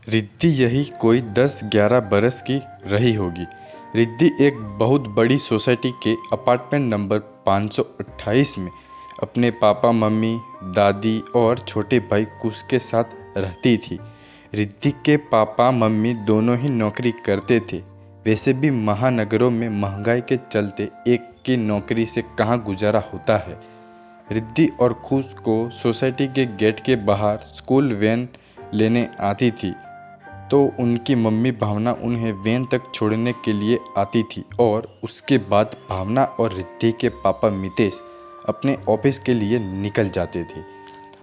रिद्धि यही कोई 10-11 बरस की रही होगी। रिद्धि एक बहुत बड़ी सोसाइटी के अपार्टमेंट नंबर 528 में अपने पापा मम्मी, दादी और छोटे भाई कुश के साथ रहती थी। रिद्धि के पापा मम्मी दोनों ही नौकरी करते थे। वैसे भी महानगरों में महंगाई के चलते एक की नौकरी से कहाँ गुजारा होता है। रिद्धि और खुश को सोसाइटी के गेट के बाहर स्कूल वैन लेने आती थी, तो उनकी मम्मी भावना उन्हें वैन तक छोड़ने के लिए आती थी और उसके बाद भावना और रिद्धि के पापा मितेश अपने ऑफिस के लिए निकल जाते थे।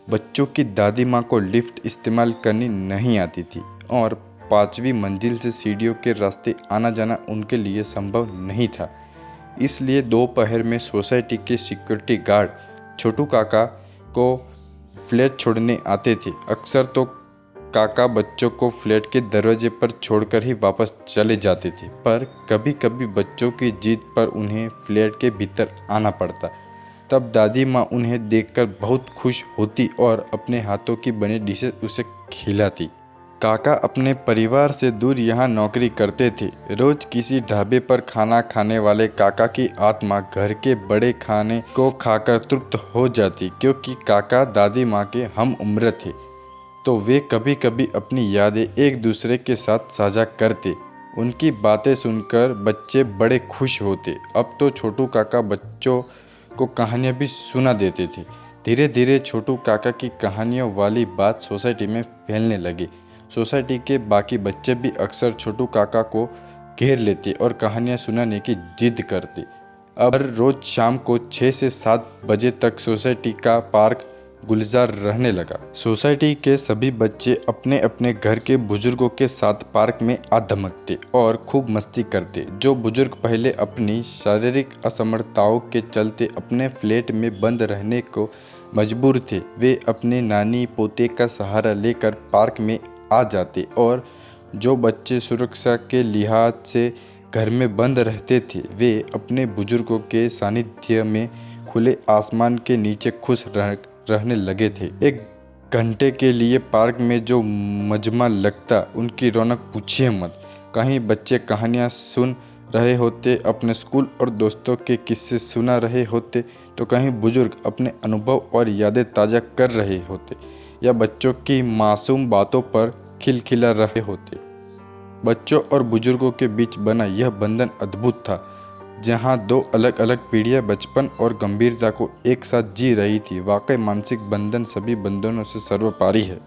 बच्चों की दादी माँ को लिफ्ट इस्तेमाल करनी नहीं आती थी और 5वीं मंजिल से सीढ़ियों के रास्ते आना जाना उनके लिए संभव नहीं था। इसलिए दोपहर में सोसाइटी के सिक्योरिटी गार्ड छोटू काका को फ्लैट छोड़ने आते थे। अक्सर तो काका बच्चों को फ्लैट के दरवाजे पर छोड़कर ही वापस चले जाते थे, पर कभी कभी बच्चों की जिद पर उन्हें फ्लैट के भीतर आना पड़ता। तब दादी माँ उन्हें देखकर बहुत खुश होती और अपने हाथों की बनी डिशेस उसे खिलाती। काका अपने परिवार से दूर यहाँ नौकरी करते थे। रोज किसी ढाबे पर खाना खाने वाले काका की आत्मा घर के बड़े खाने को खाकर तृप्त हो जाती, क्योंकि काका दादी माँ के हम उम्र थे, तो वे कभी कभी अपनी यादें एक दूसरे के साथ साझा करते। उनकी बातें सुनकर बच्चे बड़े खुश होते। अब तो छोटू काका बच्चों को कहानियाँ भी सुना देते थे। धीरे धीरे छोटू काका की कहानियों वाली बात सोसाइटी में फैलने लगी। सोसाइटी के बाकी बच्चे भी अक्सर छोटू काका को घेर लेते और कहानियाँ सुनाने की जिद करते। अब रोज शाम को 6 से 7 बजे तक सोसाइटी का पार्क गुलजार रहने लगा। सोसाइटी के सभी बच्चे अपने अपने घर के बुजुर्गों के साथ पार्क में आ धमकते और खूब मस्ती करते। जो बुजुर्ग पहले अपनी शारीरिक असमर्थताओं के चलते अपने फ्लैट में बंद रहने को मजबूर थे, वे अपने नानी पोते का सहारा लेकर पार्क में आ जाते, और जो बच्चे सुरक्षा के लिहाज से घर में बंद रहते थे, वे अपने बुजुर्गों के सानिध्य में खुले आसमान के नीचे खुश रहने लगे थे। 1 घंटे के लिए पार्क में जो मजमा लगता, उनकी रौनक पूछिए मत। कहीं बच्चे कहानियाँ सुन रहे होते, अपने स्कूल और दोस्तों के किस्से सुना रहे होते, तो कहीं बुजुर्ग अपने अनुभव और यादें ताज़ा कर रहे होते या बच्चों की मासूम बातों पर खिलखिला रहे होते। बच्चों और बुजुर्गों के बीच बना यह बंधन अद्भुत था, जहाँ 2 अलग अलग पीढ़ियाँ बचपन और गंभीरता को एक साथ जी रही थी। वाकई मानसिक बंधन सभी बंधनों से सर्वोपरि है।